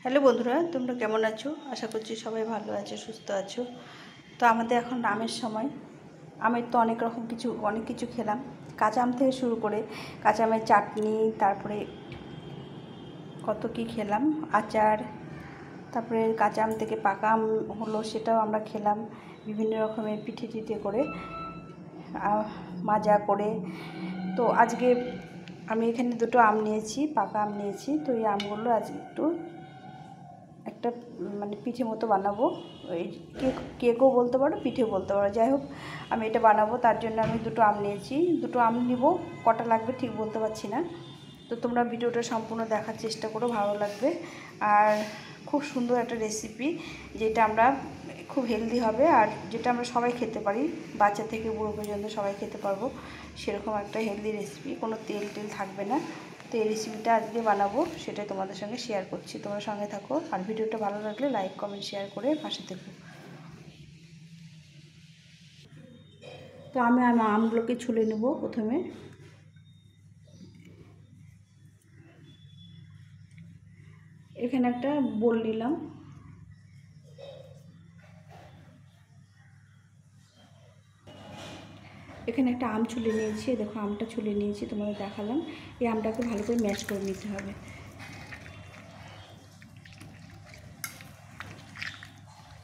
Hello বন্ধুরা, তোমরা কেমন আছো? আশা করছি সবাই ভালো আছো, সুস্থ আছো। তো আমাদের এখন আমের সময়। আমের তো অনেক কিছু খেলাম, কাঁচা আম থেকে শুরু করে কাঁচা আমের চাটনি, তারপরে কত কি খেলাম, আচার, তারপরে কাঁচা আম থেকে পাকা আম হলো, সেটাও আমরা খেলাম। বিভিন্ন রকমের পিঠে টিঠে করে, মাজা করে। তো আজকে আমি এখানে দুটো আম নিয়েছি, পাকা আম নিয়েছি। তো এই আমগুলো আজকে একটু একটা পিঠে মতো বানাবো। ওই কেকও বলতে পারো, পিঠেও বলতে পারো, যাই হোক আমি এটা বানাবো। তার জন্য আমি দুটো আম নিয়েছি, দুটো আম নিব। কটা লাগবে ঠিক বলতে পারছি না। তো তোমরা ভিডিওটা সম্পূর্ণ দেখার চেষ্টা করো, ভালো লাগবে। আর খুব সুন্দর একটা রেসিপি, যেটা আমরা খুব হেলদি হবে, আর যেটা আমরা সবাই খেতে পারি, বাচ্চা থেকে বুড়ো পর্যন্ত সবাই খেতে পারবো, সেরকম একটা হেলদি রেসিপি। কোনো তেল থাকবে না। তো এই রেসিপিটা আজকে বানাবো, সেটাই তোমাদের সঙ্গে শেয়ার করছি। তোমরা সঙ্গে থাকো, আর ভিডিওটা ভালো লাগলে লাইক কমেন্ট শেয়ার করে পাশে থেকো। তো আমি আমগুলোকে ছুলে নেব। প্রথমে এখানে একটা বোল নিলাম, এখানে একটা আম ছুলে নিয়েছি। দেখো আমটা ছুলে নিয়েছি, তোমাদের দেখালাম। এই আমটাকে ভালো করে ম্যাশ করে নিতে হবে,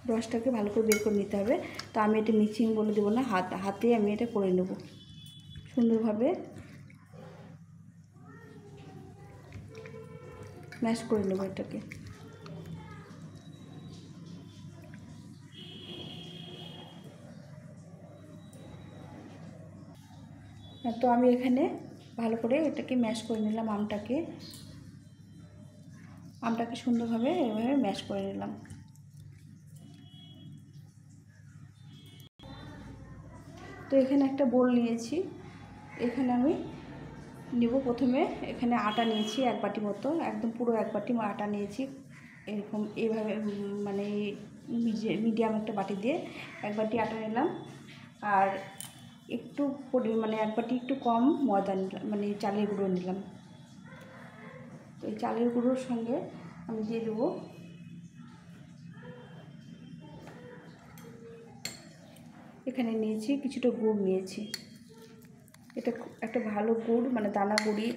রসটাকে ভালো করে বের করে নিতে হবে। তো আমি এটা মিক্সিং বলে দেবো না, হাতে আমি এটা করে নেব সুন্দরভাবে, ম্যাশ করে নেব এটাকে। তো আমি এখানে ভালো করে এটাকে ম্যাশ করে নিলাম। আমটাকে সুন্দরভাবে এভাবে ম্যাশ করে নিলাম। তো এখানে একটা বোল নিয়েছি, এখানে আমি নেব প্রথমে। এখানে আটা নিয়েছি এক বাটি মতো, একদম পুরো এক বাটি আটা নিয়েছি। এইভাবে মিডিয়াম একটা বাটি দিয়ে এক বাটি আটা নিলাম। আর একটু এক বাটি একটু কম ময়দা নিলাম, চালের গুঁড়ো নিলাম। তো এই চালের গুঁড়োর সঙ্গে আমি দিয়ে দেবো এখানে নিয়েছি কিছুটা গুড় নিয়েছি। এটা একটা ভালো গুড়, দানা গুড়ি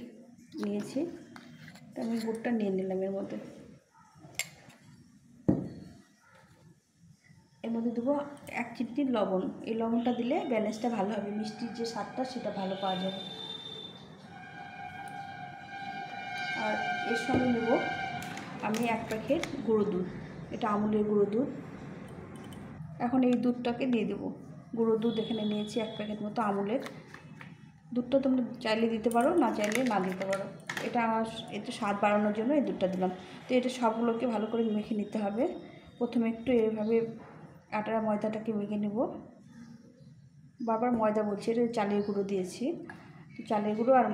নিয়েছি। তো আমি গুড়টা নিয়ে নিলাম এর মধ্যে। এর মধ্যে দেবো 1 চিমটি লবণ। এই লবণটা দিলে ব্যালেন্সটা ভালো হবে, মিষ্টির যে স্বাদটা সেটা ভালো পাওয়া যাবে। আর এর সঙ্গে নেব আমি 1 প্যাকেট গুঁড়ো দুধ, এটা আমুলের গুঁড়ো দুধ। এখন এই দুধটাকে দিয়ে দেবো। গুঁড়ো দুধ এখানে নিয়েছি 1 প্যাকেট মতো আমুলের। দুধটা তোমরা চাইলে দিতে পারো, না চাইলে না দিতে পারো। এটা আমার একটু স্বাদ বাড়ানোর জন্য এই দুধটা দিলাম। তো এটা সবগুলোকে ভালো করে মেখে নিতে হবে। প্রথমে একটু এইভাবে আটা ময়দাটাকে মেখে নেব। বারবার ময়দা বলছি, এটা চালের গুঁড়ো দিয়েছি। চালের গুঁড়ো আর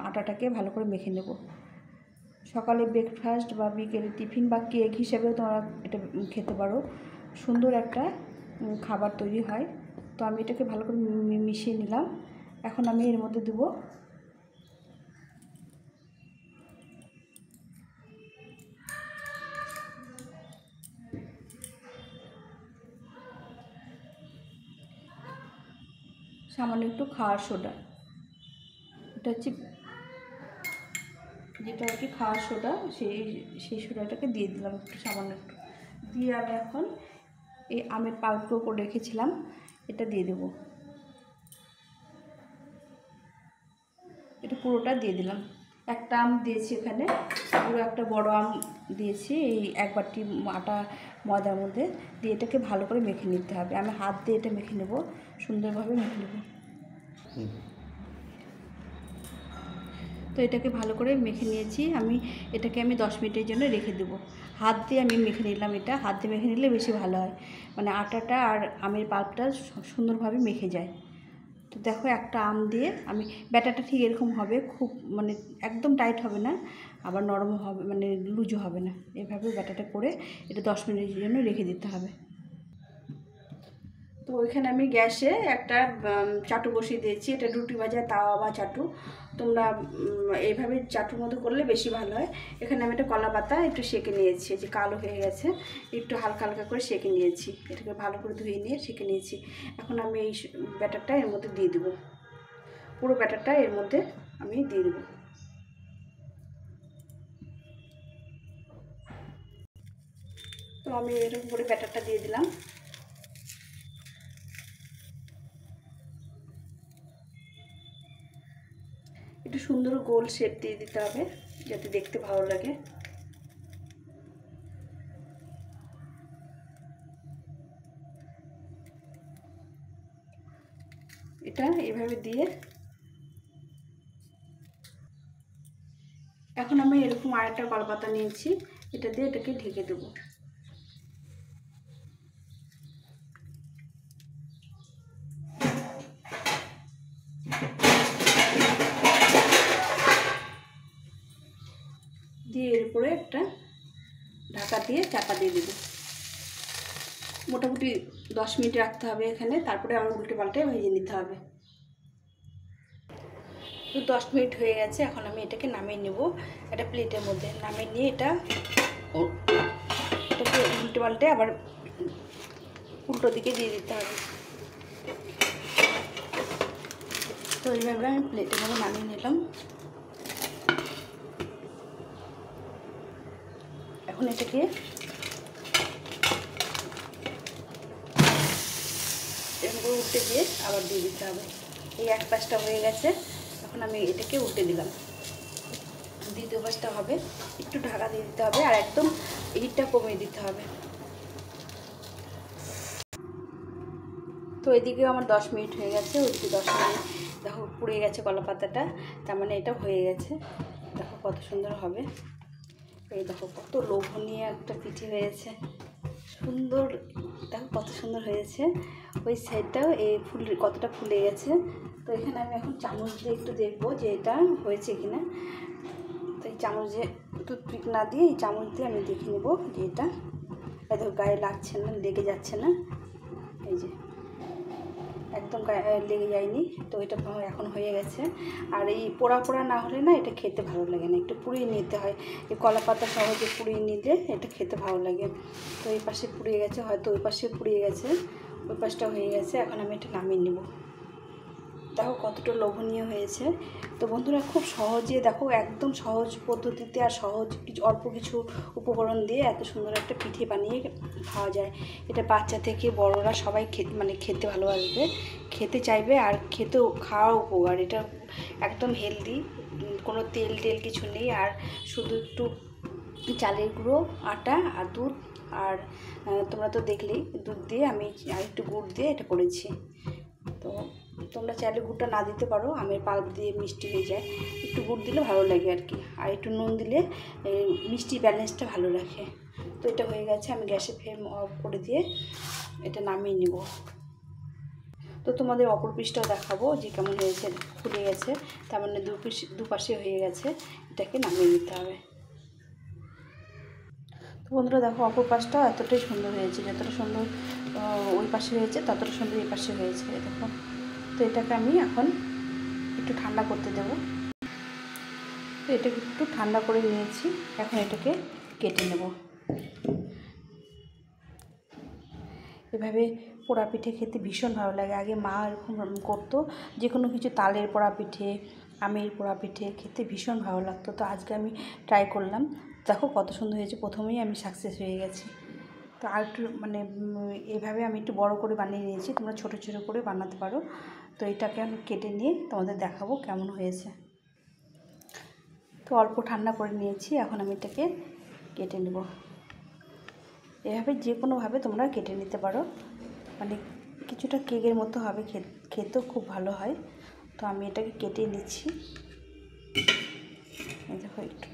আটাটাকে ভালো করে মেখে নেব। সকালে ব্রেকফাস্ট বা বিকেলে টিফিন বা কেক হিসেবেও তোমরা এটা খেতে পারো। সুন্দর একটা খাবার তৈরি হয়। তো আমি এটাকে ভালো করে মিশিয়ে নিলাম। এখন আমি এর মধ্যে দেবো সামান্য একটু খাওয়ার সোডা। এটা হচ্ছে যেটা আর কি খাওয়ার সোডা, সেই সোডাটাকে দিয়ে দিলাম একটু, সামান্য একটু দিয়ে আমি এখন এই আমের পাল্পগুলো করে রেখেছিলাম এটা দিয়ে দেবো। এটা পুরোটা দিয়ে দিলাম। একটা আম দিয়েছি এখানে, পুরো একটা বড় আম দিয়েছি এই 1 বাটি আটা ময়দার মধ্যে দিয়ে। এটাকে ভালো করে মেখে নিতে হবে। আমি হাত দিয়ে এটা মেখে নেব, সুন্দরভাবে মেখে নেব। তো এটাকে ভালো করে মেখে নিয়েছি। এটাকে আমি 10 মিনিটের জন্য রেখে দেবো। হাত দিয়ে আমি মেখে নিলাম, এটা হাত দিয়ে মেখে নিলে বেশি ভালো হয়, আটাটা আর আমের পাল্পটা সুন্দরভাবে মেখে যায়। তো দেখো একটা আম দিয়ে আমি ব্যাটারটা ঠিক এরকম হবে, খুব একদম টাইট হবে না, আবার নরম হবে, লুজও হবে না। এভাবে ব্যাটারটা করে এটা 10 মিনিটের জন্য রেখে দিতে হবে। তো ওইখানে আমি গ্যাসে একটা চাটু বসিয়ে দিয়েছি। এটা রুটি ভাজা তাওয়া বা চাটু, তোমরা এইভাবে চাটুর মতো করলে বেশি ভালো হয়। এখানে আমি একটা কলা পাতা একটু সেঁকে নিয়েছি, যে কালো হয়ে গেছে, একটু হালকা হালকা করে সেঁকে নিয়েছি, এটাকে ভালো করে ধুয়ে নিয়ে সেঁকে নিয়েছি। এখন আমি এই ব্যাটারটা এর মধ্যে দিয়ে দেবো, পুরো ব্যাটারটা এর মধ্যে আমি দিয়ে দেবো। তো আমি এরকম করে ব্যাটারটা দিয়ে দিলাম। একটু সুন্দর গোল শেপ দিয়ে দিতে হবে যাতে দেখতে ভালো লাগে। এটা এইভাবে দিয়ে এখন আমি এরকম আরেকটা কলাপাতা নিয়েছি, এটা দিয়ে এটাকে ঢেকে দেবো। দিয়ে এর উপরে একটা ঢাকা দিয়ে চাপা দিয়ে দেবো। মোটামুটি 10 মিনিট রাখতে হবে এখানে, তারপরে আবার উল্টে পাল্টে ভেজে নিতে হবে। তো 10 মিনিট হয়ে গেছে, এখন আমি এটাকে নামিয়ে নেব একটা প্লেটের মধ্যে। নামিয়ে নিয়ে এটাকে উল্টে পাল্টে আবার উল্টো দিকে দিয়ে দিতে হবে। তো এইভাবে আমি প্লেটের মধ্যে নামিয়ে নিলাম। এখন এটাকে এরকম করে উল্টে দিয়ে আবার দিয়ে দিতে হবে। এই এক পাশটা হয়ে গেছে, এখন আমি এটাকে উল্টে দিলাম। দ্বিতীয় পাশটা হবে, একটু ঢাকা দিয়ে দিতে হবে আর একদম হিটটা কমিয়ে দিতে হবে। তো এদিকে আমার 10 মিনিট হয়ে গেছে, ওইদিকে 10 মিনিট দেখো পুড়ে গেছে কলা পাতাটা, তার মানে এটা হয়ে গেছে। দেখো কত সুন্দর হবে, এই দেখো কত লোভনীয় একটা পিঠে হয়েছে, সুন্দর। দেখো কত সুন্দর হয়েছে, ওই সাইডটাও এই কতটা ফুলে গেছে। তো এখানে আমি এখন চামচ দিয়ে একটু দেখবো যে এটা হয়েছে কিনা। তো এই চামচে টুথপিক না দিয়ে এই চামচ দিয়ে আমি দেখে নেব যে এটা এত গায়ে লাগছে না, লেগে যাচ্ছে না। এই যে একদম গায়ে লেগে যায়নি। তো এটা এখন হয়ে গেছে। আর এই পোড়া পোড়া না হলে না এটা খেতে ভালো লাগে না, একটু পুড়িয়ে নিতে হয়। এই কলা পাতা সহজে পুড়িয়ে নিলে এটা খেতে ভালো লাগে। তো এই পাশে পুড়িয়ে গেছে, হয়তো ওই পাশে পুড়িয়ে গেছে, ওই পাশটা হয়ে গেছে। এখন আমি এটা নামিয়ে নেব। দেখো কতটা লোভনীয় হয়েছে। তো বন্ধুরা খুব সহজে দেখো, একদম সহজ পদ্ধতিতে আর সহজ কিছু অল্প কিছু উপকরণ দিয়ে এত সুন্দর একটা পিঠে বানিয়ে খাওয়া যায়। এটা বাচ্চা থেকে বড়রা সবাই খেতে ভালোবাসবে, খেতে চাইবে, আর খেতেও খাওয়া উপকার। এটা একদম হেলদি, কোনো তেল কিছু নেই। আর শুধু একটু চালের গুঁড়ো, আটা আর দুধ, আর তোমরা তো দেখলেই দুধ দিয়ে আমি আর একটু গুড় দিয়ে এটা করেছি। তো তোমরা চাইলে গুড়টা না দিতে পারো, আমের পাল্প দিয়ে মিষ্টি হয়ে যায়, একটু গুড় দিলে ভালো লাগে আর কি। আর একটু নুন দিলে মিষ্টি ব্যালেন্সটা ভালো রাখে। তো এটা হয়ে গেছে, আমি গ্যাসের ফ্লেম অফ করে দিয়ে এটা নামিয়ে নিব। তো তোমাদের অপর পিসটাও দেখাবো যে কেমন হয়েছে, ফুলে গেছে, তার মানে দুপাশে হয়ে গেছে। এটাকে নামিয়ে নিতে হবে। তো বন্ধুরা দেখো অপর পাশটাও এতটাই সুন্দর হয়েছে, যতটা সুন্দর ওই পাশে হয়েছে ততটা সুন্দর এই পাশে হয়েছে দেখো। তো এটাকে আমি এখন একটু ঠান্ডা করতে দেবো। তো এটাকে একটু ঠান্ডা করে নিয়েছি, এখন এটাকে কেটে নেব। এভাবে পোড়া পিঠে খেতে ভীষণ ভালো লাগে। আগে মা এরকম করতো, যে কোনো কিছু তালের পোড়া পিঠে, আমের পোড়া পিঠে খেতে ভীষণ ভালো লাগতো। তো আজকে আমি ট্রাই করলাম, দেখো কত সুন্দর হয়েছে, প্রথমেই আমি সাকসেস হয়ে গেছি। তো আর একটু এভাবে আমি একটু বড় করে বানিয়ে নিয়েছি, তোমরা ছোটো ছোটো করে বানাতে পারো। তো এটাকে আমি কেটে নিয়ে তোমাদের দেখাবো কেমন হয়েছে। তো অল্প ঠান্ডা করে নিয়েছি, এখন আমি এটাকে কেটে নেব। এভাবে যে কোনোভাবে তোমরা কেটে নিতে পারো, মানে কিছুটা কেকের মতো হবে, খেতেও খুব ভালো হয়। তো আমি এটাকে কেটে নিচ্ছি। দেখো একটু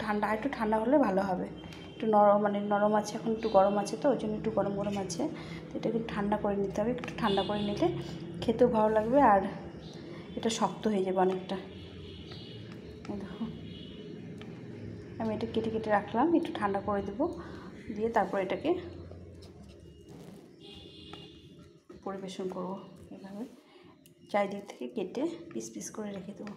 ঠান্ডা হলে ভালো হবে। একটু নরম আছে, এখন একটু গরম আছে, তো ওই জন্য একটু গরম আছে। তো এটাকে ঠান্ডা করে নিতে হবে, একটু ঠান্ডা করে নিলে খেতেও ভালো লাগবে, আর এটা শক্ত হয়ে যাবে অনেকটা। দেখো আমি এটা কেটে রাখলাম, একটু ঠান্ডা করে দেবো, দিয়ে তারপর এটাকে পরিবেশন করব। এভাবে চারিদিক থেকে কেটে পিস করে রেখে দেবো।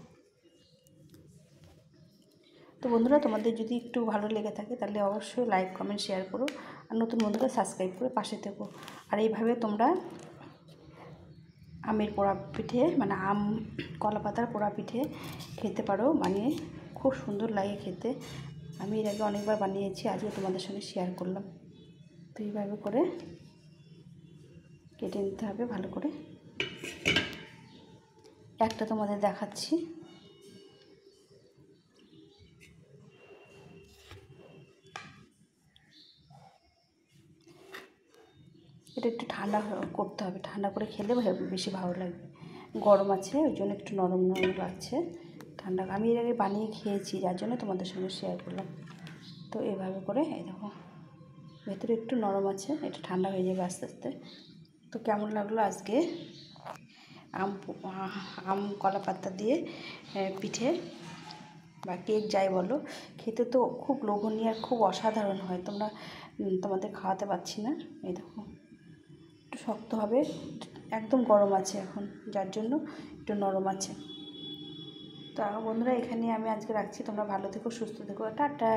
তো বন্ধুরা, তোমাদের যদি একটু ভালো লেগে থাকে তাহলে অবশ্যই লাইক, কমেন্ট, শেয়ার করো। আর নতুন বন্ধুরা সাবস্ক্রাইব করে পাশে থেকো। আর এইভাবে তোমরা আমের পোড়া পিঠে, মানে আম কলা পাতার পোড়া পিঠে খেতে পারো বানিয়ে, খুব সুন্দর লাগে খেতে। আমি এর আগে অনেকবার বানিয়েছি, আজকে তোমাদের সঙ্গে শেয়ার করলাম। তো এইভাবে করে কেটে নিতে হবে ভালো করে। একটা তোমাদের দেখাচ্ছি। এটা একটু ঠান্ডা করতে হবে, ঠান্ডা করে খেলে বেশি ভালো লাগবে। গরম আছে ওই জন্য একটু নরম নরম লাগছে। ঠান্ডা আমি এর আগে বানিয়ে খেয়েছি, যার জন্য তোমাদের সঙ্গে শেয়ার করলাম। তো এভাবে করে এই দেখো, ভেতরে একটু নরম আছে, এটা ঠান্ডা হয়ে যাবে আস্তে আস্তে। তো কেমন লাগলো আজকে আম কলা পাতা দিয়ে পিঠে বা কেক যাই বলো, খেতে তো খুব লোভনীয় আর খুব অসাধারণ হয়। তোমাদের খাওয়াতে পারছি না। এই দেখো একটু শক্ত হবে, একদম গরম আছে এখন, যার জন্য একটু নরম আছে। তো বন্ধুরা, এখানে আমি আজকে রাখছি। তোমরা ভালো থেকো, সুস্থ থেকো, টাটা।